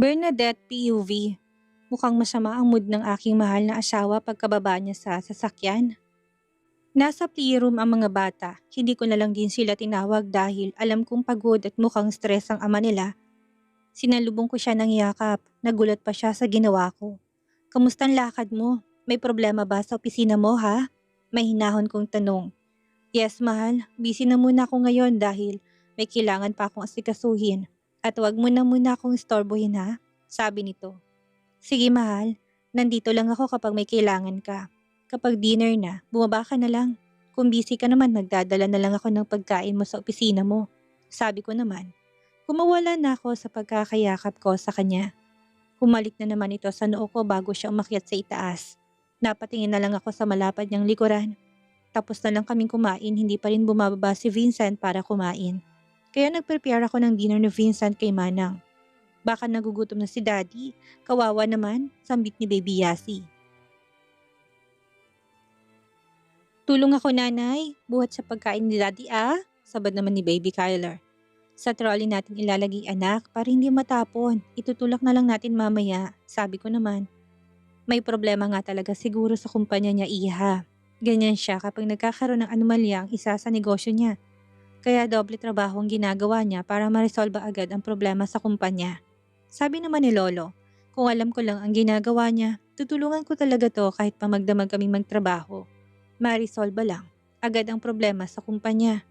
Bernadette PUV. Mukhang masama ang mood ng aking mahal na asawa pagkababa niya sa sasakyan. Nasa playroom ang mga bata. Hindi ko na lang din sila tinawag dahil alam kong pagod at mukhang stress ang ama nila. Sinalubong ko siya ng yakap. Nagulat pa siya sa ginawa ko. Kamusta ang lakad mo? May problema ba sa opisina mo ha? May hinahon kong tanong. Yes mahal, busy na muna ako ngayon dahil may kailangan pa akong asikasuhin. At wag mo na muna akong istorbohin ha, sabi nito. Sige mahal, nandito lang ako kapag may kailangan ka. Kapag dinner na, bumaba ka na lang. Kung busy ka naman, magdadala na lang ako ng pagkain mo sa opisina mo. Sabi ko naman. Kumawala na ako sa pagkakayakap ko sa kanya. Humalik na naman ito sa noo ko bago siya umakyat sa itaas. Napatingin na lang ako sa malapad niyang likuran. Tapos na lang kaming kumain, hindi pa rin bumababa si Vincent para kumain. Kaya nag-prepare ako ng dinner ni Vincent kay Manang. Baka nagugutom na si Daddy. Kawawa naman, sambit ni Baby Yasi. Tulong ako nanay, buhat sa pagkain ni Daddy sabad naman ni Baby Kyler. Sa trolley natin ilalagay anak para hindi matapon. Itutulak na lang natin mamaya, sabi ko naman. May problema nga talaga siguro sa kumpanya niya iha. Ganyan siya kapag nagkakaroon ng anomalya ang isa sa negosyo niya. Kaya doble trabaho ang ginagawa niya para ma-resolve agad ang problema sa kumpanya. Sabi naman ni Lolo, kung alam ko lang ang ginagawa niya, tutulungan ko talaga to kahit pa magdamag kaming magtrabaho. Ma-resolve lang agad ang problema sa kumpanya.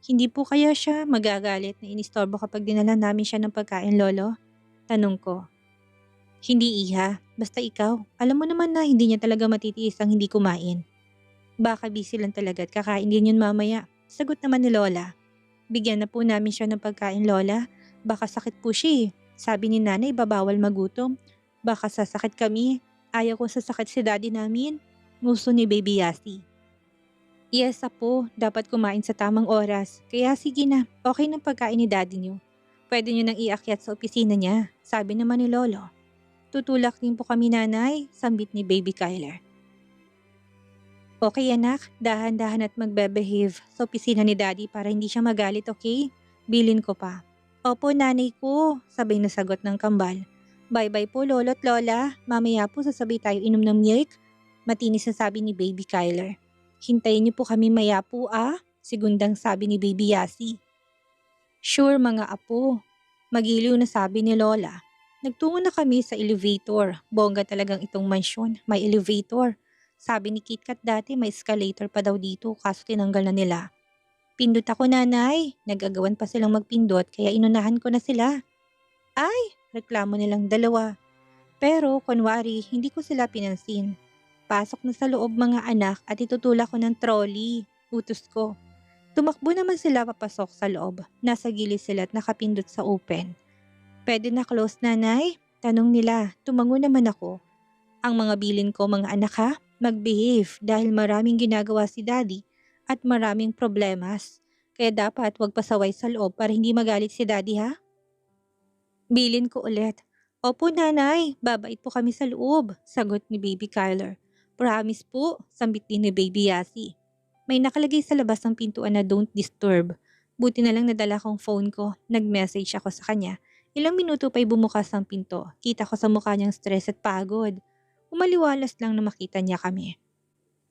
Hindi po kaya siya magagalit na inistorbo kapag dinala namin siya ng pagkain, Lolo? Tanong ko. Hindi iha, basta ikaw. Alam mo naman na hindi niya talaga matitiis ang hindi kumain. Baka busy lang talaga at kakain din yun mamaya. Sagot naman ni Lola. Bigyan na po namin siya ng pagkain, Lola. Baka sakit po siya eh. Sabi ni nanay babawal magutom. Baka sasakit kami. Ayaw ko sasakit si daddy namin. Nguso ni Baby Yasi. Yes apo, dapat kumain sa tamang oras. Kaya sige na, okay ng pagkain ni daddy niyo. Pwede niyo nang iakyat sa opisina niya, sabi naman ni Lolo. Tutulak din po kami nanay, sambit ni Baby Kyler. Okay anak, dahan-dahan at magbe-behave sa opisina ni daddy para hindi siya magalit, okay? Bilin ko pa. Opo nanay ko, sabay na sagot ng kambal. Bye-bye po lolo at lola, mamaya po sasabay tayo inom ng milk. Matinis na sabi ni Baby Kyler. Hintayin niyo po kami maya po sigundang sabi ni Baby Yasi. Sure mga apo, magiliw na sabi ni Lola. Nagtungo na kami sa elevator, bongga talagang itong mansyon, may elevator. Sabi ni KitKat dati may escalator pa daw dito kaso tinanggal na nila. Pindot ako nanay, nagagawan pa silang magpindot kaya inunahan ko na sila. Ay, reklamo nilang dalawa. Pero kunwari hindi ko sila pinansin. Pasok na sa loob mga anak at itutulak ko ng trolley, utos ko. Tumakbo naman sila papasok sa loob, nasa gilid sila at nakapindot sa open. Pwede na close nanay? Tanong nila, tumango naman ako. Ang mga bilin ko mga anak ha, mag-behave dahil maraming ginagawa si daddy at maraming problemas. Kaya dapat wag pasaway sa loob para hindi magalit si daddy ha? Bilin ko ulit. Opo nanay, babait po kami sa loob, sagot ni Baby Kyler. Promise po, sambit din ni Baby Yasi. May nakalagay sa labas ng pintuan na don't disturb. Buti na lang nadala kong phone ko, nag-message ako sa kanya. Ilang minuto pa'y bumukas ang pinto. Kita ko sa mukha niyang stress at pagod. Umaliwalas lang na makita niya kami.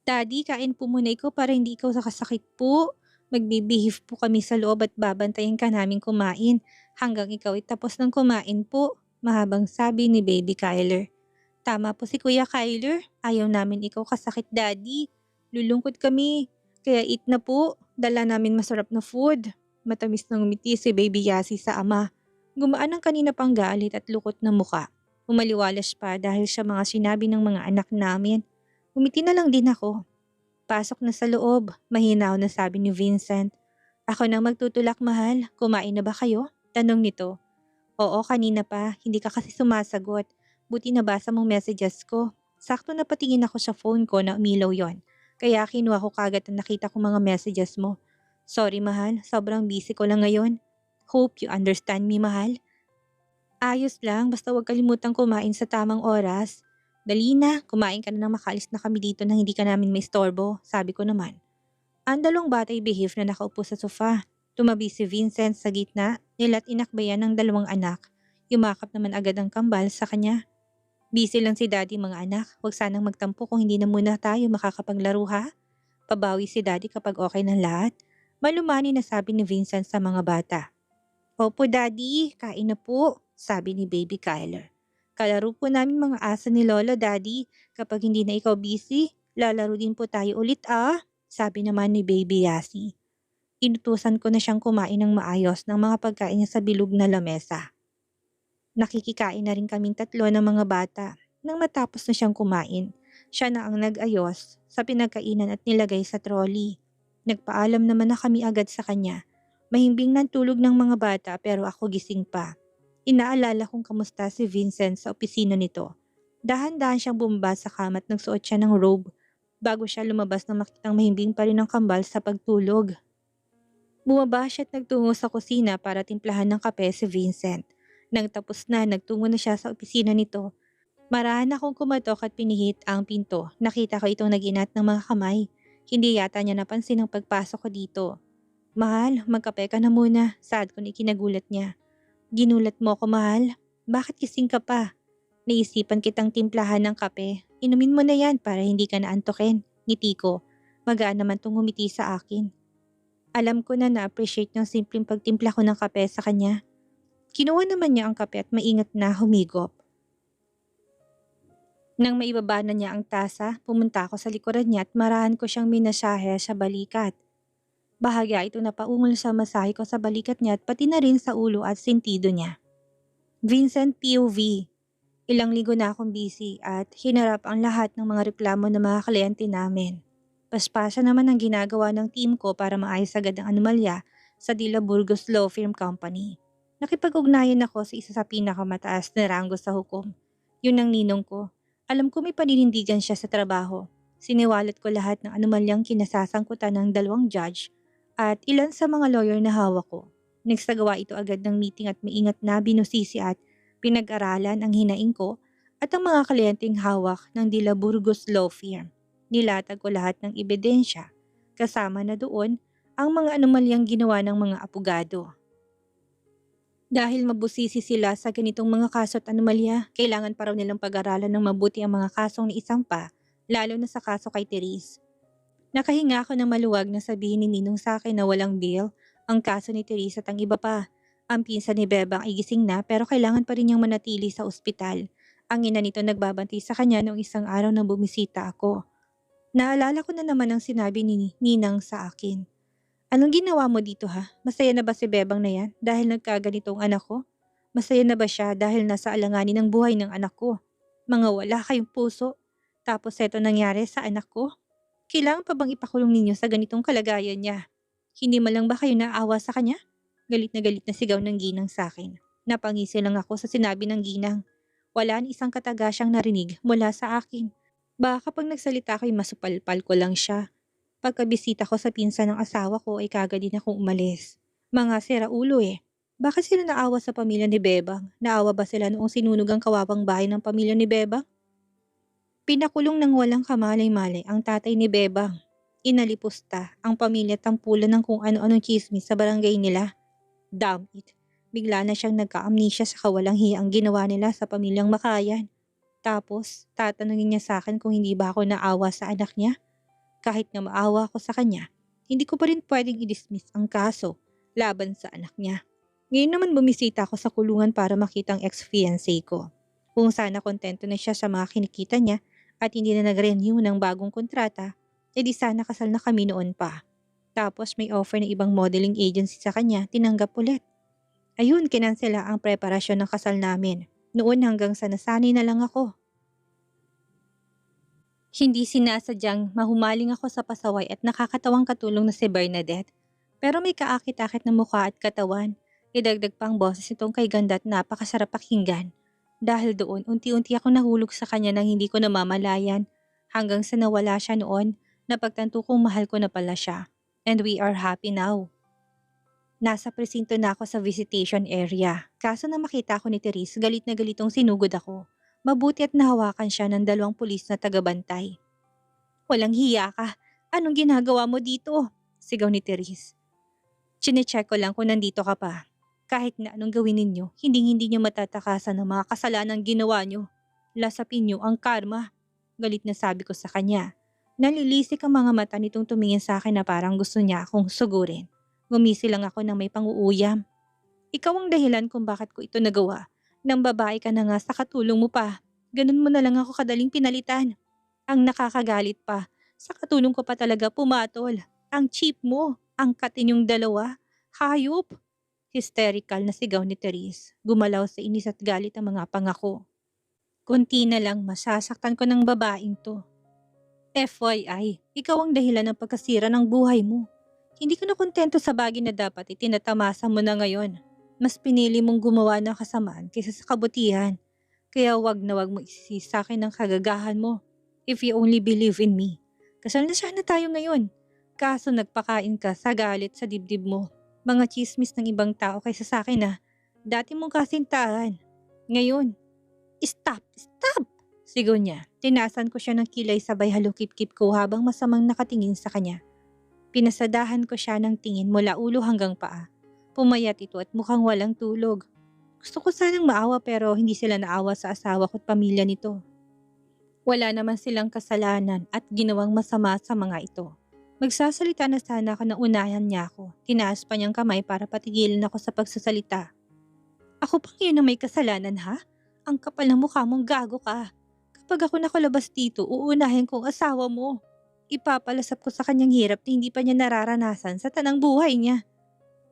Daddy, kain po muna ikaw para hindi ikaw sakasakit po. Magbibihave po kami sa loob at babantayan ka namin kumain hanggang ikaw ay tapos ng kumain po, mahabang sabi ni Baby Kyler. Tama po si Kuya Kyler, ayaw namin ikaw kasakit daddy. Lulungkot kami, kaya eat na po, dala namin masarap na food. Matamis na ngumiti si Baby Yasi sa ama. Gumaan ang kanina pang galit at lukot na muka. Umaliwalas pa dahil sa mga sinabi ng mga anak namin. Umiti na lang din ako. Pasok na sa loob, mahinaw na sabi ni Vincent. Ako nang magtutulak mahal, kumain na ba kayo? Tanong nito. Oo kanina pa, hindi ka kasi sumasagot. Buti nabasa mong messages ko. Sakto na patingin ako sa phone ko na umilaw yon. Kaya kinuha ko kagad na nakita ko mga messages mo. Sorry mahal, sobrang busy ko lang ngayon. Hope you understand me mahal. Ayos lang, basta huwag kalimutang kumain sa tamang oras. Dali na, kumain ka na nang makaalis na kami dito nang hindi ka namin maistorbo, sabi ko naman. Ang dalawang batay behave na nakaupo sa sofa. Tumabi si Vincent sa gitna, nila't inakbayan ng dalawang anak. Yumakap naman agad ang kambal sa kanya. Busy lang si Daddy mga anak. Huwag sanang magtampo kung hindi na muna tayo makakapaglaro ha. Pabawi si Daddy kapag okay ng lahat. Malumani na sabi ni Vincent sa mga bata. Opo Daddy, kain na po, sabi ni Baby Kyler. Kalaro po namin mga asa ni Lolo Daddy. Kapag hindi na ikaw busy, lalaro din po tayo ulit sabi naman ni Baby Yasi. Inutusan ko na siyang kumain ng maayos ng mga pagkain niya sa bilog na lamesa. Nakikikain na rin kaming tatlo ng mga bata. Nang matapos na siyang kumain, siya na ang nag-ayos sa pinagkainan at nilagay sa trolley. Nagpaalam naman na kami agad sa kanya. Mahimbing ng tulog ng mga bata pero ako gising pa. Inaalala kung kamusta si Vincent sa opisina nito. Dahan-dahan siyang bumaba sa kama at nagsuot siya ng robe bago siya lumabas na makitang mahimbing pa rin ang kambal sa pagtulog. Bumaba siya at nagtungo sa kusina para timplahan ng kape si Vincent. Nang tapos na, nagtungo na siya sa opisina nito. Marahan akong kumatok at pinihit ang pinto. Nakita ko itong naginat ng mga kamay. Hindi yata niya napansin ang pagpasok ko dito. Mahal, magkape ka na muna. Sad ko na ikinagulat niya. Ginulat mo ako, mahal. Bakit kising ka pa? Naisipan kitang timplahan ng kape. Inumin mo na yan para hindi ka naantokin. Ngiti ko. Magaan naman tong humiti sa akin. Alam ko na na-appreciate ng simpleng pagtimpla ko ng kape sa kanya. Kinuha naman niya ang kape at maingat na humigop. Nang maibaba na niya ang tasa, pumunta ako sa likuran niya at marahan ko siyang minasahe sa balikat. Bahagya ito na paungol sa masahe ko sa balikat niya at pati na rin sa ulo at sentido niya. Vincent POV. Ilang linggo na akong busy at hinarap ang lahat ng mga reklamo ng mga kliyente namin. Paspasa naman ang ginagawa ng team ko para maayos agad ang anomalya sa Dila Burgos Law Firm Company. Nakipag-ugnayan ako sa isa sa pinakamataas na ranggo sa hukom. Yun ang ninong ko. Alam ko may paninindigan siya sa trabaho. Siniwalat ko lahat ng anomalyang kinasasangkutan ng 2 judge at ilan sa mga lawyer na hawak ko. Nagsagawa ito agad ng meeting at maingat na binusisi at pinag-aralan ang hinaing ko at ang mga kliyenteng hawak ng Dila Burgos Law Firm. Nilatag ko lahat ng ebidensya, kasama na doon ang mga anomalyang ginawa ng mga apogado. Dahil mabusisi sila sa ganitong mga kaso at anomalya, kailangan pa raw nilang pag-aralan ng mabuti ang mga kasong niisampa, lalo na sa kaso kay Therese. Nakahinga ako ng maluwag na sabihin ni Ninong sa akin na walang bail ang kaso ni Therese at ang iba pa. Ang pinsan ni Bebang ay gising na pero kailangan pa rin niyang manatili sa ospital. Ang ina nito nagbabantay sa kanya noong isang araw na bumisita ako. Naalala ko na naman ang sinabi ni Ninang sa akin. Anong ginawa mo dito ha? Masaya na ba si Bebang na yan dahil nagkaganito ang anak ko? Masaya na ba siya dahil nasa alanganin ng buhay ng anak ko? Mga wala kayong puso. Tapos eto nangyari sa anak ko? Kailangan pa bang ipakulong ninyo sa ganitong kalagayan niya? Hindi man lang ba kayo naawa sa kanya? Galit na sigaw ng ginang sa akin. Napangisi lang ako sa sinabi ng ginang. Wala ni isang kataga siyang narinig mula sa akin. Baka kapag nagsalita ko'y masupalpal ko lang siya. Pagkabisita ko sa pinsan ng asawa ko ay kagad din akong umalis. Mga siraulo eh. Bakit sila naawa sa pamilya ni Bebang? Naawa ba sila noong sinunog ang kawawang bahay ng pamilya ni Bebang? Pinakulong ng walang kamalay-malay ang tatay ni Bebang. Inalipusta ang pamilya tampulan ng kung ano-anong chismis sa barangay nila. Damn it. Bigla na siyang nagka-amnesia sa kawalang hiya ang ginawa nila sa pamilyang Makayan. Tapos, tatanungin niya sa akin kung hindi ba ako naawa sa anak niya. Kahit na maawa ako sa kanya, hindi ko pa rin pwedeng i-dismiss ang kaso laban sa anak niya. Ngayon naman bumisita ako sa kulungan para makita ang ex-fiancé ko. Kung sana kontento na siya sa mga kinikita niya at hindi na nag-renew ng bagong kontrata, edi sana kasal na kami noon pa. Tapos may offer ng ibang modeling agency sa kanya, tinanggap ulit. Ayun, kinansela ang preparasyon ng kasal namin. Noon hanggang sa nasanay na lang ako. Hindi sinasadyang mahumaling ako sa pasaway at nakakatawang katulong na si Bernadette. Pero may kaakit-akit na mukha at katawan. Idagdag pang boses itong kay ganda at napakasarap pakinggan. Dahil doon, unti-unti ako nahulog sa kanya nang hindi ko namamalayan. Hanggang sa nawala siya noon, napagtanto kong mahal ko na pala siya. And we are happy now. Nasa presinto na ako sa visitation area. Kaso na makita ko ni Therese, galit na galitong sinugod ako. Mabuti at nahawakan siya ng 2 pulis na tagabantay. Walang hiya ka. Anong ginagawa mo dito? Sigaw ni Therese. Chinecheck ko lang kung nandito ka pa. Kahit na anong gawin ninyo, hindi niyo matatakasan ng mga kasalanang ginawa niyo. Lasapin niyo ang karma. Galit na sabi ko sa kanya. Nalilisik ang mga mata nitong tumingin sa akin na parang gusto niya akong sugurin. Ngumisi lang ako ng may pang-uuyam. Ikaw ang dahilan kung bakit ko ito nagawa. Nang babae ka na nga sa katulong mo pa. Ganun mo na lang ako kadaling pinalitan. Ang nakakagalit pa, sa katulong ko pa talaga pumatol. Ang cheap mo, angkat inyong dalawa. Hayop! Hysterical na sigaw ni Therese. Gumalaw sa inis at galit ang mga pangako. Kunti na lang masasaktan ko ng babaeng to. FYI, ikaw ang dahilan ng pagkasira ng buhay mo. Hindi ko na kontento sa bagay na dapat itinatamasa mo na ngayon. Mas pinili mong gumawa ng kasamaan kaysa sa kabutihan. Kaya wag na wag mo isisi sa akin ang kagagahan mo. If you only believe in me. Kasal na sana tayo ngayon. Kaso nagpakain ka sa galit sa dibdib mo. Mga chismis ng ibang tao kaysa sa akin na dati mong kasintahan. Ngayon, stop! Stop! Sigaw niya. Tinasan ko siya ng kilay sabay halukip-kip ko habang masamang nakatingin sa kanya. Pinasadahan ko siya ng tingin mula ulo hanggang paa. Pumayat ito at mukhang walang tulog. Gusto ko sanang maawa pero hindi sila naawa sa asawa ko at pamilya nito. Wala naman silang kasalanan at ginawang masama sa mga ito. Magsasalita na sana ako na unahan niya ako. Tinaas pa niyang kamay para patigilan ako sa pagsasalita. Ako pang yun ang may kasalanan ha? Ang kapal ng mukha mong gago ka. Kapag ako nakalabas dito, uunahin kong asawa mo. Ipapalasap ko sa kanyang hirap na hindi pa niya nararanasan sa tanang buhay niya.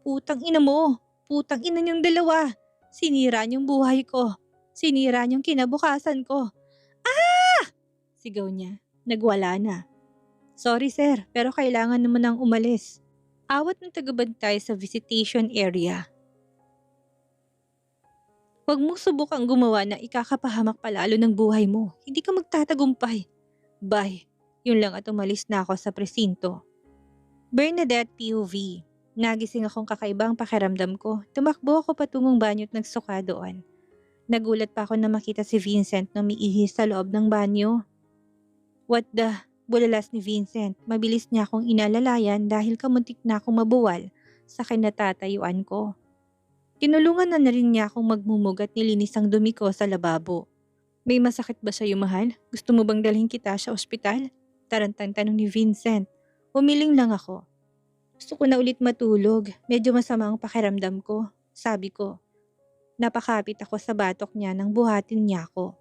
Putang ina mo! Putang ina niyong dalawa! Sinira niyong buhay ko. Sinira niyong kinabukasan ko. Sigaw niya. Nagwala na. Sorry sir, pero kailangan naman nang umalis. Awat ng tagabantay sa visitation area. Huwag mo subukang gumawa na ikakapahamak palalo ng buhay mo. Hindi ka magtatagumpay. Bye. Yun lang at umalis na ako sa presinto. Bernadette POV. Nagising akong kakaibang pakiramdam ko. Tumakbo ako patungong banyo at nagsuka doon. Nagulat pa ako na makita si Vincent na umiihi sa loob ng banyo. What the? Bulalas ni Vincent. Mabilis niya akong inalalayan dahil kamuntik na akong mabuwal sa kinatatayuan ko. Tinulungan na rin niya akong magmumug at nilinis ang dumi ko sa lababo. May masakit ba sa'yo, mahal? Gusto mo bang dalhin kita sa ospital? Tarantang tanong ni Vincent. Umiling lang ako. Gusto ko na ulit matulog. Medyo masama ang pakiramdam ko. Sabi ko. Napakapit ako sa batok niya nang buhatin niya ako.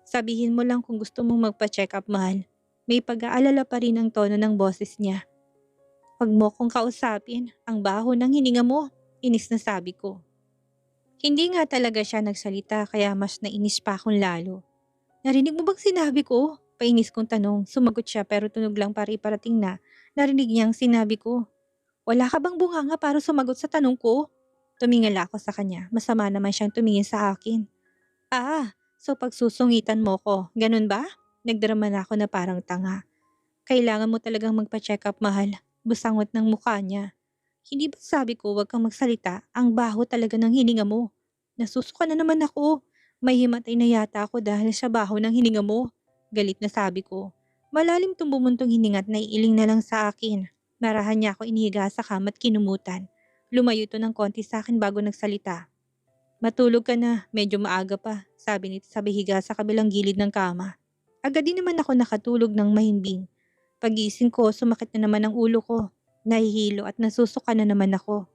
Sabihin mo lang kung gusto mong magpa-check up, mahal. May pag-aalala pa rin ang tono ng boses niya. Huwag mo kong kausapin. Ang baho ng hininga mo. Inis na sabi ko. Hindi nga talaga siya nagsalita kaya mas nainis pa akong lalo. Narinig mo bang sinabi ko? Painis kong tanong. Sumagot siya pero tunog lang parating na. Narinig niyang sinabi ko. Wala ka bang bunganga para sumagot sa tanong ko? Tumingala ako sa kanya. Masama naman siyang tumingin sa akin. So pagsusungitan mo ko. Ganun ba? Nagdrama na ako na parang tanga. Kailangan mo talagang magpa-check up, mahal. Busangot ng mukha niya. Hindi ba sabi ko wag kang magsalita? Ang baho talaga ng hininga mo. Nasusuka na naman ako. May himatay na yata ako dahil sa baho ng hininga mo. Galit na sabi ko. Malalim tong bumuntong hininga at naiiling na lang sa akin. Narahan niya ako inihiga sa kama at kinumutan. Lumayo ito ng konti sa akin bago nagsalita. Matulog ka na, medyo maaga pa, sabi nito sa higa sa kabilang gilid ng kama. Agad din naman ako nakatulog ng mahimbing. Pagising ko, sumakit na naman ang ulo ko. Nahihilo at nasusuka na naman ako.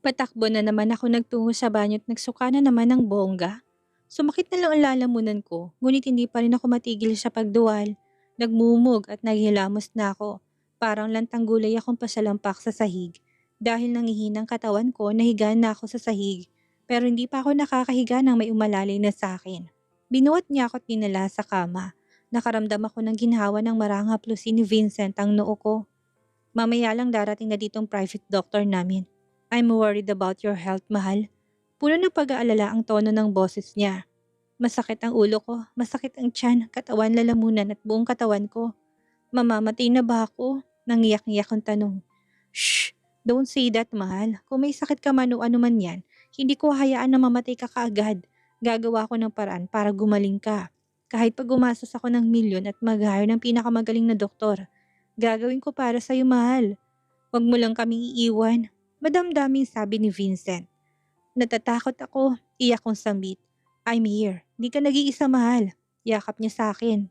Patakbo na naman ako nagtungo sa banyo at nagsuka na naman ng bongga. Sumakit na lang ang lalamunan ko, ngunit hindi pa rin ako matigil sa pagduwal. Nagmumog at naghilamos na ako. Parang lantang gulay akong pasalampak sa sahig. Dahil nangihinang katawan ko, nahiga na ako sa sahig. Pero hindi pa ako nakakahiga nang may umalalay na sa akin. Binuhat niya ako at dinala sa kama. Nakaramdam ako ng ginhawa ng marang haplusin ni Vincent ang noo ko. Mamaya lang darating na ditong private doctor namin. I'm worried about your health, mahal. Puno ng pag-aalala ang tono ng boses niya. Masakit ang ulo ko, masakit ang tiyan, katawan, lalamunan at buong katawan ko. Mamamatay na ba ako? Nangiyak-ngiyak ang tanong. Shh! Don't say that, mahal. Kung may sakit ka man o ano man yan, hindi ko hayaan na mamatay ka kaagad. Gagawa ko ng paraan para gumaling ka. Kahit pag gumastos ako ng milyon at mag-hire ng pinakamagaling na doktor, gagawin ko para sa'yo, mahal. Huwag mo lang kaming iiwan. Madamdaming sabi ni Vincent. Natatakot ako, iyak kong sambit. I'm here, di ka nag-iisa mahal. Yakap niya sa akin.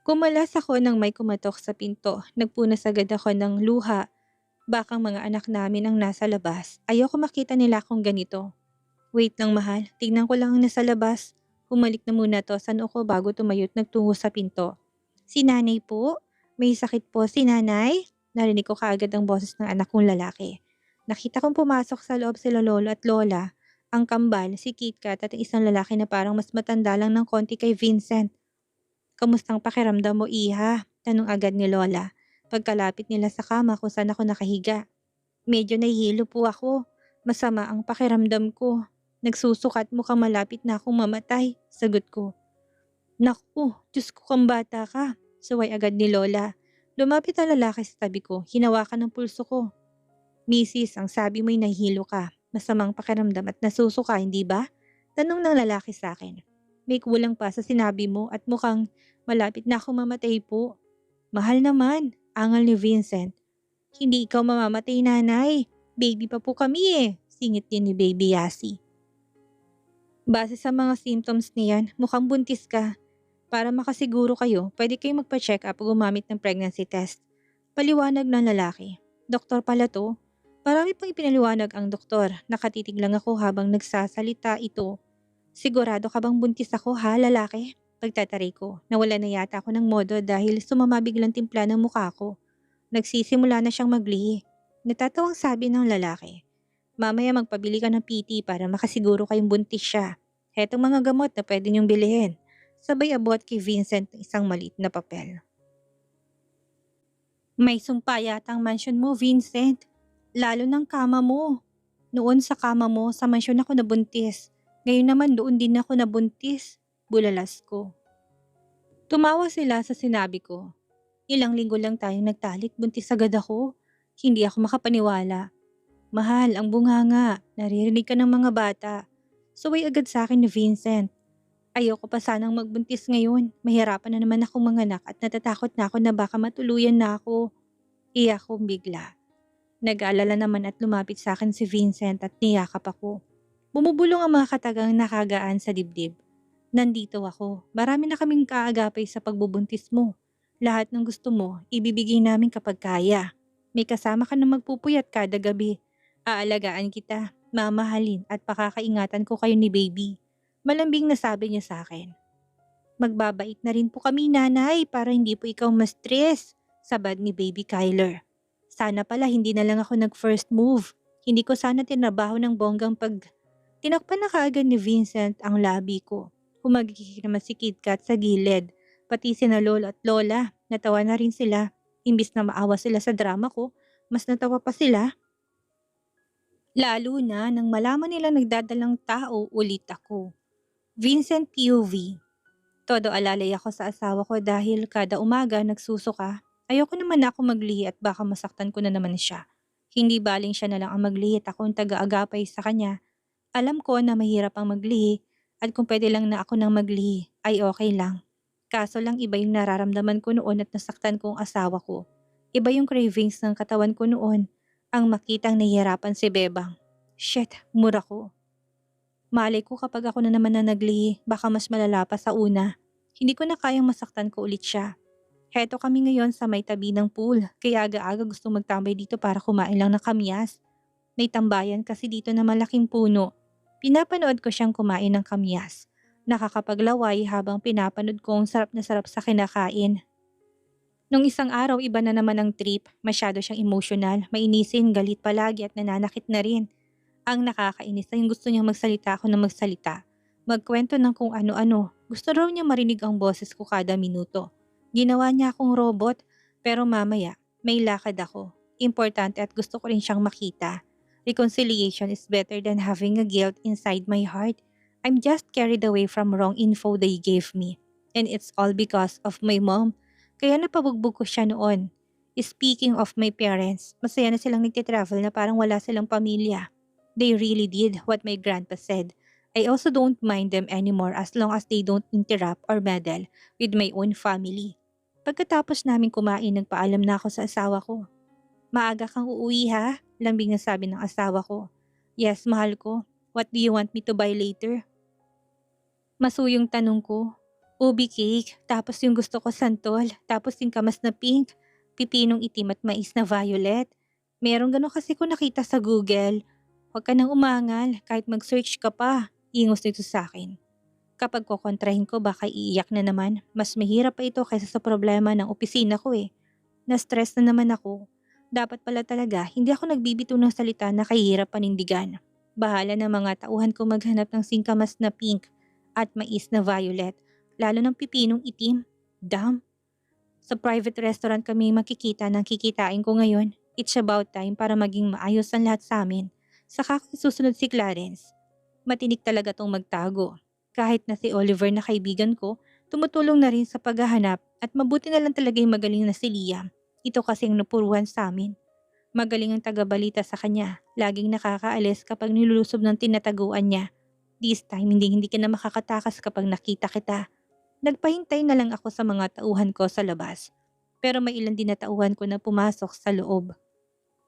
Kumalas ako nang may kumatok sa pinto. Nagpunas agad ako ng luha. Bakang mga anak namin ang nasa labas. Ayoko makita nila akong ganito. Wait lang mahal, tignan ko lang ang nasa labas. Humalik na muna to sa noo ko bago tumayot nagtungo sa pinto. Si nanay po? May sakit po si nanay? Narinig ko kaagad ang boses ng anak kong lalaki. Nakita kong pumasok sa loob sila lolo at lola. Ang kambal, si KitKat at ang isang lalaki na parang mas matanda lang ng konti kay Vincent. Kamustang pakiramdam mo, iha? Tanong agad ni Lola. Pagkalapit nila sa kama kung saan ako nakahiga. Medyo nahihilo po ako. Masama ang pakiramdam ko. Nagsusukat mukhang malapit na akong mamatay. Sagot ko. Naku, Diyos ko kang bata ka. Suway agad ni Lola. Lumapit ang lalaki sa tabi ko. Hinawakan ng pulso ko. Misis, ang sabi mo'y nahihilo ka. Masamang pakiramdam at nasusuka, hindi ba? Tanong ng lalaki sa akin. May kulang pa sa sinabi mo at mukhang malapit na akong mamatay po. Mahal naman, angal ni Vincent. Hindi ikaw mamamatay, nanay. Baby pa po kami eh. Singit din ni Baby Yasi. Base sa mga symptoms niyan, mukhang buntis ka. Para makasiguro kayo, pwede kayong magpa-check up o gumamit ng pregnancy test. Paliwanag ng lalaki. Doktor pala to. Marami pang ipinaliwanag ang doktor. Nakatitig lang ako habang nagsasalita ito. Sigurado ka bang buntis ako ha, lalaki? Pagtataray ko, nawala na yata ako ng modo dahil sumama biglang timpla ng mukha ko. Nagsisimula na siyang maglihi. Natatawang sabi ng lalaki. Mamaya magpabili ka ng PT para makasiguro kayong buntis siya. Hetong mga gamot na pwede niyong bilihin. Sabay abot kay Vincent ng isang maliit na papel. May sumpa yata ang mansyon mo, Vincent. Lalo ng kama mo. Noon sa kama mo, sa mansyon ako nabuntis. Ngayon naman doon din ako nabuntis. Bulalas ko. Tumawa sila sa sinabi ko. Ilang linggo lang tayong nagtalik, buntis agad ako. Hindi ako makapaniwala. Mahal, ang bunganga. Naririnig ka ng mga bata. Suway agad sa akin ni Vincent. Ayoko pa sanang magbuntis ngayon. Mahirapan na naman akong manganak at natatakot na ako na baka matuluyan na ako. Iyak ko bigla. Nag-aalala naman at lumapit sa akin si Vincent at niyakap ako. Bumubulong ang mga katagang nakagaan sa dibdib. Nandito ako. Marami na kaming kaagapay sa pagbubuntis mo. Lahat ng gusto mo, ibibigay namin kapag kaya. May kasama ka na magpupuyat kada gabi. Aalagaan kita, mamahalin at pakakaingatan ko kayo ni baby. Malambing na sabi niya sa akin. Magbabait na rin po kami nanay para hindi po ikaw ma-stress, sabad ni baby Kyler. Sana pala hindi na lang ako nag-first move. Hindi ko sana tinabaho ng bonggang Tinakpan na kaagad ni Vincent ang labi ko. Humagikik naman si KitKat sa gilid. Pati sina lolo at lola, natawa na rin sila. Imbis na maawa sila sa drama ko, mas natawa pa sila. Lalo na nang malaman nila nagdadalang tao ulit ako. Vincent POV. Todo alalay ako sa asawa ko dahil kada umaga nagsusuka. Ayoko naman na ako maglihi at baka masaktan ko na naman siya. Hindi baling siya na lang ang maglihi at ako ang taga-agapay sa kanya. Alam ko na mahirap ang maglihi at kung pwede lang na ako nang maglihi ay okay lang. Kaso lang iba yung nararamdaman ko noon at nasaktan ko ang asawa ko. Iba yung cravings ng katawan ko noon ang makitang nahihirapan si Bebang. Shit, mura ko. Malay ko kapag ako na naman na naglihi baka mas malala pa sa una. Hindi ko na kayang masaktan ko ulit siya. Heto kami ngayon sa may tabi ng pool kaya aga-aga gusto magtambay dito para kumain lang ng kamyas. May tambayan kasi dito na malaking puno. Pinapanood ko siyang kumain ng kamyas. Nakakapaglaway habang pinapanood ko ang sarap na sarap sa kinakain. Nung isang araw iba na naman ang trip, masyado siyang emotional, mainisin, galit palagi at nananakit na rin. Ang nakakainis ay yung gusto niyang magsalita ako na magsalita. Magkwento ng kung ano-ano. Gusto raw niya marinig ang boses ko kada minuto. Ginawa niya akong robot, pero mamaya, may lakad ako. Importante at gusto ko rin siyang makita. Reconciliation is better than having a guilt inside my heart. I'm just carried away from wrong info they gave me. And it's all because of my mom. Kaya napabugbog ko siya noon. Speaking of my parents, masaya na silang nagtitravel na parang wala silang pamilya. They really did what my grandpa said. I also don't mind them anymore as long as they don't interrupt or meddle with my own family. Pagkatapos namin kumain, nagpaalam na ako sa asawa ko. Maaga kang uuwi ha? Lambing na sabi ng asawa ko. Yes, mahal ko. What do you want me to buy later? Masuyong tanong ko. Ubi cake, tapos yung gusto ko santol, tapos yung kamas na pink, pipinong itim at mais na violet. Merong gano'n kasi ko nakita sa Google. Huwag ka nang umangal, kahit mag-search ka pa. Ingos nito sa akin. Kapag kukontrahin ko baka iiyak na naman, mas mahirap pa ito kaysa sa problema ng opisina ko eh. Na-stress na naman ako. Dapat pala talaga, hindi ako nagbibito ng salita na kahirap panindigan. Bahala na mga tauhan ko maghanap ng singkamas na pink at mais na violet, lalo ng pipinong itim. Damn! Sa private restaurant kami makikita ng kikitain ko ngayon. It's about time para maging maayos ang lahat sa amin. Saka ko susunod si Clarence. Matinik talaga tong magtago. Kahit na si Oliver na kaibigan ko, tumutulong na rin sa paghahanap at mabuti na lang talaga yung magaling na si Liam. Ito kasi ang napuruhan sa amin. Magaling ang tagabalita sa kanya. Laging nakakaalis kapag nilulusob ng tinataguan niya. This time, hindi ka na makakatakas kapag nakita kita. Nagpahintay na lang ako sa mga tauhan ko sa labas. Pero may ilan din na tauhan ko na pumasok sa loob.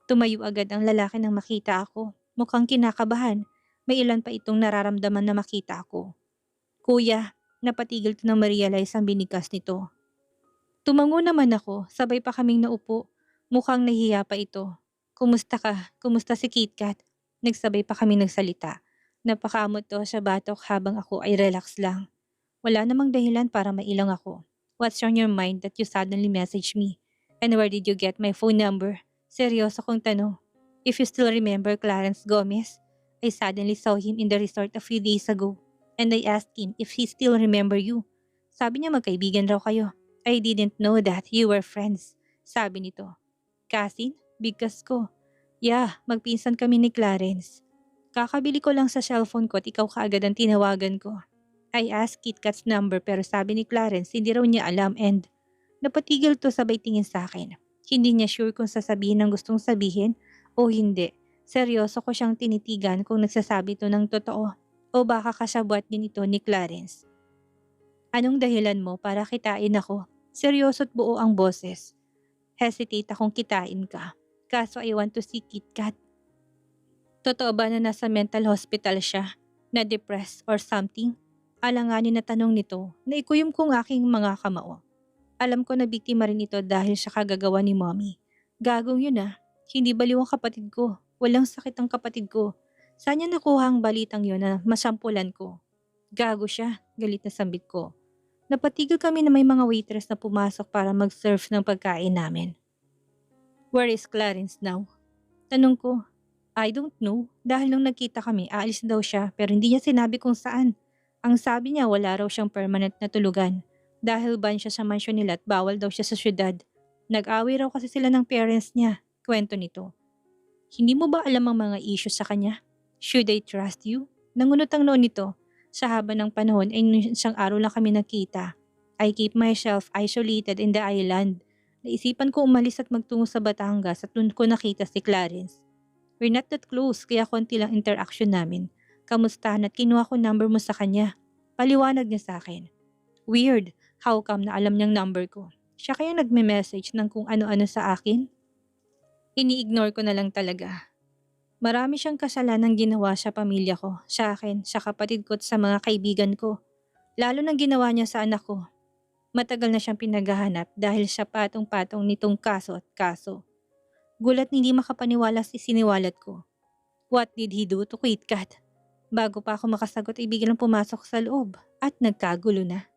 Tumayo agad ang lalaki nang makita ako. Mukhang kinakabahan. May ilan pa itong nararamdaman na makita ako. Kuya, napatigil ko nang ma-realize ang binigas nito. Tumango naman ako, sabay pa kaming naupo. Mukhang nahihiya pa ito. Kumusta ka? Kumusta si KitKat? Nagsabay pa kami nagsalita. Napakamot to sa batok habang ako ay relax lang. Wala namang dahilan para mailang ako. What's on your mind that you suddenly message me? And where did you get my phone number? Seryoso kong tanong. If you still remember Clarence Gomez, I suddenly saw him in the resort a few days ago. And I asked him if he still remember you. Sabi niya magkaibigan raw kayo. I didn't know that you were friends. Sabi nito. Cousin? Bigkas ko. Yeah, magpinsan kami ni Clarence. Kakabili ko lang sa cellphone ko at ikaw kaagad ang tinawagan ko. I asked KitKat's number pero sabi ni Clarence hindi raw niya alam and napatigil to sabay tingin sa akin. Hindi niya sure kung sasabihin ang gustong sabihin o hindi. Seryoso ko siyang tinitigan kung nagsasabi to ng totoo o baka kasabwat din ito ni Clarence. Anong dahilan mo para kitain ako? Seryoso't buo ang boses. Hesitate akong kitain ka. Kaso I want to see KitKat. Totoo ba na nasa mental hospital siya? Na depressed or something? Alanganin na tanong nito, naikuyom kong aking mga kamao. Alam ko na biktima rin ito dahil sa kagagawa ni mommy. Gagong yun ah. Hindi baliw ang kapatid ko. Walang sakit ang kapatid ko. Saan niya nakuha ang balitang yun na masampulan ko? Gago siya, galit na sambit ko. Napatigil kami na may mga waitress na pumasok para mag-serve ng pagkain namin. Where is Clarence now? Tanong ko. I don't know. Dahil nung nagkita kami, aalis daw siya pero hindi niya sinabi kung saan. Ang sabi niya wala raw siyang permanent na tulugan. Dahil ban siya sa mansyon nila at bawal daw siya sa syudad. Nag-away raw kasi sila ng parents niya. Kwento nito. Hindi mo ba alam ang mga issues sa kanya? Should I trust you? Nangunot ang noon nito. Sa haba ng panahon ay isang araw lang kami nakita. I keep myself isolated in the island. Naisipan ko umalis at magtungo sa Batangas at doon ko nakita si Clarence. We're not that close kaya konti lang interaction namin. Kamustahan at kinuha ko number mo sa kanya. Paliwanag niya sa akin. Weird, how come na alam niyang number ko? Siya kaya nagme-message ng kung ano-ano sa akin? Ini-ignore ko na lang talaga. Marami siyang kasalanang ginawa sa pamilya ko, sa akin, sa kapatid ko at sa mga kaibigan ko. Lalo nang ginawa niya sa anak ko. Matagal na siyang pinaghahanap dahil siya patong-patong nitong kaso at kaso. Gulat hindi makapaniwala sa isiniwalat ko. What did he do to KitKat? Bago pa ako makasagot ay biglang pumasok sa loob at nagkagulo na.